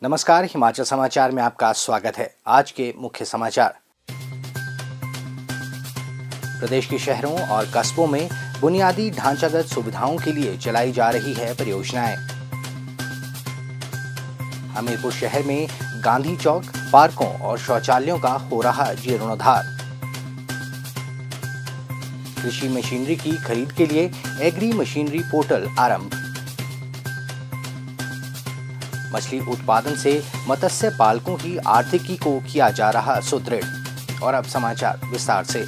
नमस्कार, हिमाचल समाचार में आपका स्वागत है। आज के मुख्य समाचार। प्रदेश के शहरों और कस्बों में बुनियादी ढांचागत सुविधाओं के लिए चलाई जा रही है परियोजनाएं। हमीरपुर शहर में गांधी चौक, पार्कों और शौचालयों का हो रहा जीर्णोद्धार। कृषि मशीनरी की खरीद के लिए एग्री मशीनरी पोर्टल आरंभ। मछली उत्पादन से मत्स्य पालकों की आर्थिकी को किया जा रहा सुदृढ़। और अब समाचार विस्तार से।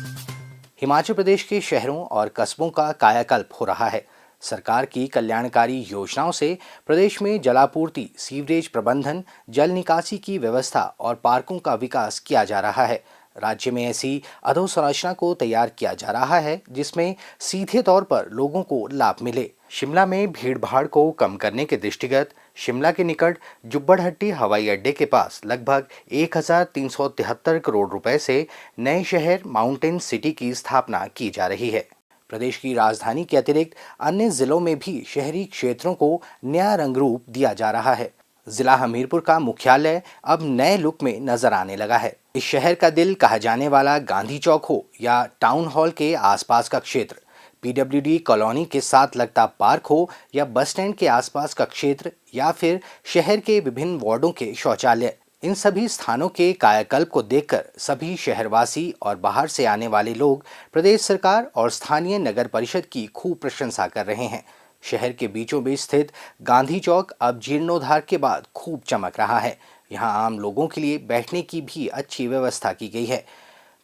हिमाचल प्रदेश के शहरों और कस्बों का कायाकल्प हो रहा है। सरकार की कल्याणकारी योजनाओं से प्रदेश में जलापूर्ति, सीवरेज प्रबंधन, जल निकासी की व्यवस्था और पार्कों का विकास किया जा रहा है। राज्य में ऐसी अधोसंरचना को तैयार किया जा रहा है जिसमें सीधे तौर पर लोगों को लाभ मिले। शिमला में भीड़भाड़ को कम करने के दृष्टिगत शिमला के निकट जुब्बड़हट्टी हवाई अड्डे के पास लगभग 1373 करोड़ रुपए से नए शहर माउंटेन सिटी की स्थापना की जा रही है। प्रदेश की राजधानी के अतिरिक्त अन्य जिलों में भी शहरी क्षेत्रों को नया रंग रूप दिया जा रहा है। जिला हमीरपुर का मुख्यालय अब नए लुक में नजर आने लगा है। इस शहर का दिल कहा जाने वाला गांधी चौक हो या टाउन हॉल के आसपास का क्षेत्र, पीडब्ल्यूडी कॉलोनी के साथ लगता पार्क हो या बस स्टैंड के आसपास का क्षेत्र या फिर शहर के विभिन्न वार्डों के शौचालय, इन सभी स्थानों के कायाकल्प को देखकर सभी शहरवासी और बाहर से आने वाले लोग प्रदेश सरकार और स्थानीय नगर परिषद की खूब प्रशंसा कर रहे हैं। शहर के बीचों बीच स्थित गांधी चौक अब जीर्णोद्धार के बाद खूब चमक रहा है। यहाँ आम लोगों के लिए बैठने की भी अच्छी व्यवस्था की गई है।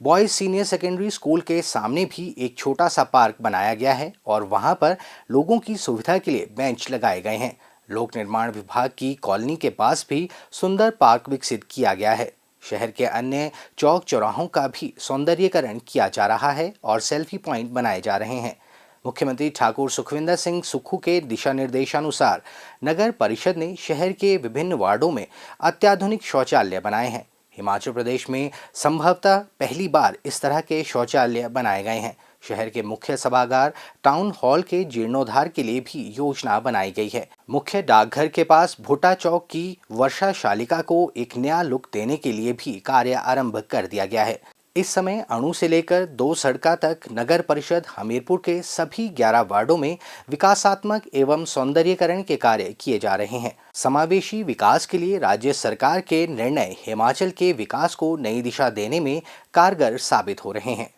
बॉयज सीनियर सेकेंडरी स्कूल के सामने भी एक छोटा सा पार्क बनाया गया है और वहां पर लोगों की सुविधा के लिए बेंच लगाए गए हैं। लोक निर्माण विभाग की कॉलोनी के पास भी सुंदर पार्क विकसित किया गया है। शहर के अन्य चौक चौराहों का भी सौंदर्यीकरण किया जा रहा है और सेल्फी पॉइंट बनाए जा रहे हैं। मुख्यमंत्री ठाकुर सुखविंदर सिंह सुक्खू के दिशा निर्देशानुसार नगर परिषद ने शहर के विभिन्न वार्डों में अत्याधुनिक शौचालय बनाए हैं। हिमाचल प्रदेश में संभवतः पहली बार इस तरह के शौचालय बनाए गए हैं। शहर के मुख्य सभागार टाउन हॉल के जीर्णोद्धार के लिए भी योजना बनाई गई है। मुख्य डाकघर के पास भुट्टा चौक की वर्षा शालिका को एक नया लुक देने के लिए भी कार्य आरंभ कर दिया गया है। इस समय अणु से लेकर 2 सड़का तक नगर परिषद हमीरपुर के सभी 11 वार्डों में विकासात्मक एवं सौंदर्यीकरण के कार्य किए जा रहे हैं। समावेशी विकास के लिए राज्य सरकार के निर्णय हिमाचल के विकास को नई दिशा देने में कारगर साबित हो रहे हैं।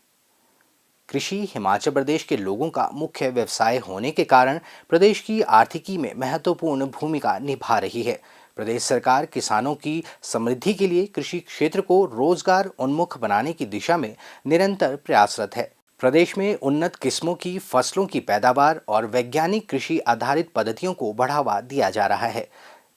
कृषि हिमाचल प्रदेश के लोगों का मुख्य व्यवसाय होने के कारण प्रदेश की आर्थिकी में महत्वपूर्ण भूमिका निभा रही है। प्रदेश सरकार किसानों की समृद्धि के लिए कृषि क्षेत्र को रोजगार उन्मुख बनाने की दिशा में निरंतर प्रयासरत है। प्रदेश में उन्नत किस्मों की फसलों की पैदावार और वैज्ञानिक कृषि आधारित पद्धतियों को बढ़ावा दिया जा रहा है।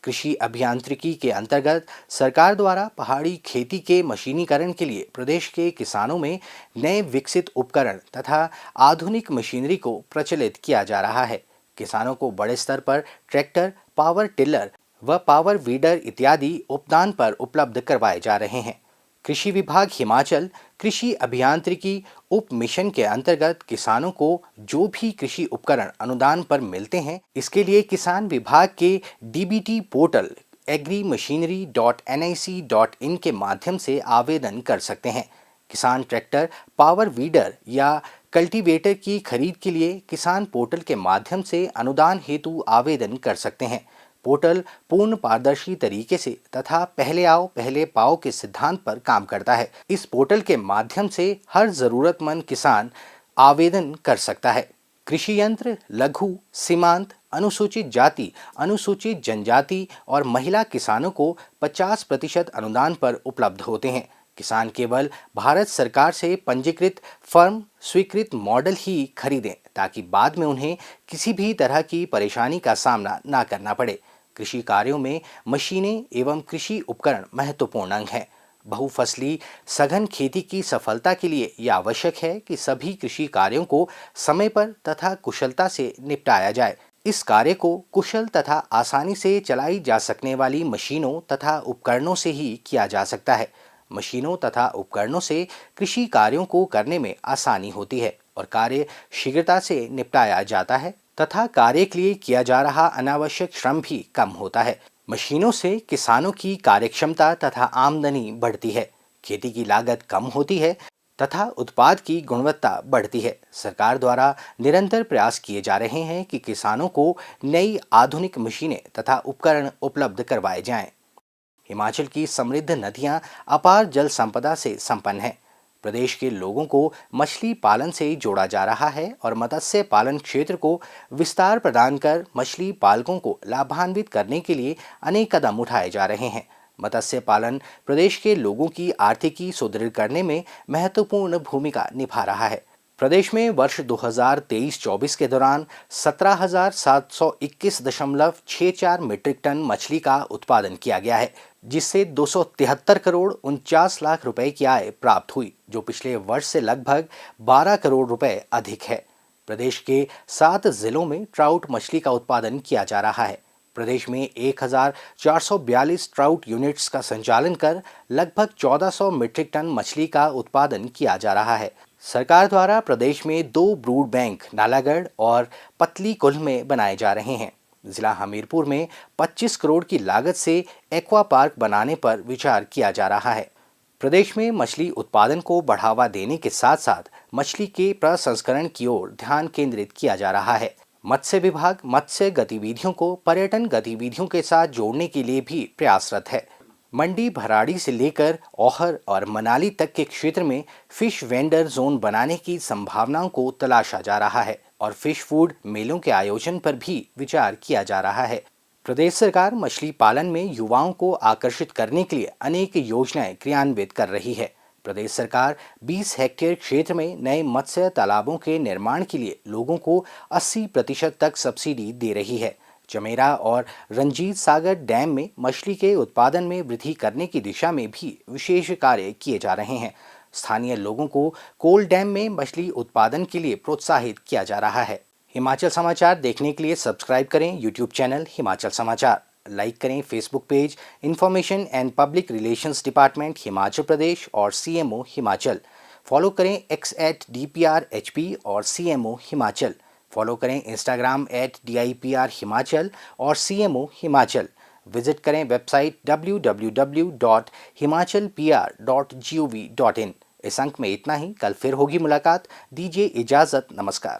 कृषि अभियांत्रिकी के अंतर्गत सरकार द्वारा पहाड़ी खेती के मशीनीकरण के लिए प्रदेश के किसानों में नए विकसित उपकरण तथा आधुनिक मशीनरी को प्रचलित किया जा रहा है। किसानों को बड़े स्तर पर ट्रैक्टर, पावर टिलर व पावर वीडर इत्यादि उपदान पर उपलब्ध करवाए जा रहे हैं। कृषि विभाग हिमाचल कृषि अभियांत्रिकी उप मिशन के अंतर्गत किसानों को जो भी कृषि उपकरण अनुदान पर मिलते हैं, इसके लिए किसान विभाग के डीबीटी पोर्टल agrimachinery.nic.in के माध्यम से आवेदन कर सकते हैं। किसान ट्रैक्टर, पावर वीडर या कल्टीवेटर की खरीद के लिए किसान पोर्टल के माध्यम से अनुदान हेतु आवेदन कर सकते हैं। पोर्टल पूर्ण पारदर्शी तरीके से तथा पहले आओ पहले पाओ के सिद्धांत पर काम करता है। इस पोर्टल के माध्यम से हर जरूरतमंद किसान आवेदन कर सकता है। कृषि यंत्र लघु, सीमांत, अनुसूचित जाति, अनुसूचित जनजाति और महिला किसानों को 50% अनुदान पर उपलब्ध होते हैं। किसान केवल भारत सरकार से पंजीकृत फर्म स्वीकृत मॉडल ही खरीदें ताकि बाद में उन्हें किसी भी तरह की परेशानी का सामना ना करना पड़े। कृषि कार्यों में मशीनें एवं कृषि उपकरण महत्वपूर्ण अंग हैं। बहुफसली सघन खेती की सफलता के लिए यह आवश्यक है कि सभी कृषि कार्यों को समय पर तथा कुशलता से निपटाया जाए। इस कार्य को कुशल तथा आसानी से चलाई जा सकने वाली मशीनों तथा उपकरणों से ही किया जा सकता है। मशीनों तथा उपकरणों से कृषि कार्यों को करने में आसानी होती है और कार्य शीघ्रता से निपटाया जाता है तथा कार्य के लिए किया जा रहा अनावश्यक श्रम भी कम होता है। मशीनों से किसानों की कार्यक्षमता तथा आमदनी बढ़ती है, खेती की लागत कम होती है तथा उत्पाद की गुणवत्ता बढ़ती है। सरकार द्वारा निरंतर प्रयास किए जा रहे हैं कि किसानों को नई आधुनिक मशीनें तथा उपकरण उपलब्ध करवाए जाएं। हिमाचल की समृद्ध नदियां अपार जल संपदा से संपन्न हैं। प्रदेश के लोगों को मछली पालन से जोड़ा जा रहा है और मत्स्य पालन क्षेत्र को विस्तार प्रदान कर मछली पालकों को लाभान्वित करने के लिए अनेक कदम उठाए जा रहे हैं। मत्स्य पालन प्रदेश के लोगों की आर्थिकी सुदृढ़ करने में महत्वपूर्ण भूमिका निभा रहा है। प्रदेश में वर्ष 2023-24 के दौरान 17,721.64 मीट्रिक टन मछली का उत्पादन किया गया है, जिससे 273 करोड़ 49 लाख रुपए की आय प्राप्त हुई, जो पिछले वर्ष से लगभग 12 करोड़ रुपए अधिक है। प्रदेश के 7 जिलों में ट्राउट मछली का उत्पादन किया जा रहा है। प्रदेश में 1442 ट्राउट यूनिट्स का संचालन कर लगभग 1400 मीट्रिक टन मछली का उत्पादन किया जा रहा है। सरकार द्वारा प्रदेश में 2 ब्रूड बैंक नालागढ़ और पतली कुल्ह में बनाए जा रहे हैं। जिला हमीरपुर में 25 करोड़ की लागत से एक्वा पार्क बनाने पर विचार किया जा रहा है। प्रदेश में मछली उत्पादन को बढ़ावा देने के साथ साथ मछली के प्रसंस्करण की ओर ध्यान केंद्रित किया जा रहा है। मत्स्य विभाग मत्स्य गतिविधियों को पर्यटन गतिविधियों के साथ जोड़ने के लिए भी प्रयासरत है। मंडी भराड़ी से लेकर औहर और मनाली तक के क्षेत्र में फिश वेंडर जोन बनाने की संभावनाओं को तलाशा जा रहा है और फिश फूड मेलों के आयोजन पर भी विचार किया जा रहा है। प्रदेश सरकार मछली पालन में युवाओं को आकर्षित करने के लिए अनेक योजनाएं क्रियान्वित कर रही है। प्रदेश सरकार 20 हेक्टेयर क्षेत्र में नए मत्स्य तालाबों के निर्माण के लिए लोगों को 80% तक सब्सिडी दे रही है। चमेरा और रंजीत सागर डैम में मछली के उत्पादन में वृद्धि करने की दिशा में भी विशेष कार्य किए जा रहे हैं। स्थानीय लोगों को कोल डैम में मछली उत्पादन के लिए प्रोत्साहित किया जा रहा है। हिमाचल समाचार देखने के लिए सब्सक्राइब करें यूट्यूब चैनल हिमाचल समाचार, लाइक करें Facebook page information and public relations department Himachal Pradesh और CMO हिमाचल। फॉलो करें x@DPRHP और CMO हिमाचल। फॉलो करें इंस्टाग्राम @DIPR हिमाचल और CMO हिमाचल। विजिट करें वेबसाइट www.himachalpr.gov.in। इस अंक में इतना ही। कल फिर होगी मुलाकात। दीजिए इजाजत। नमस्कार।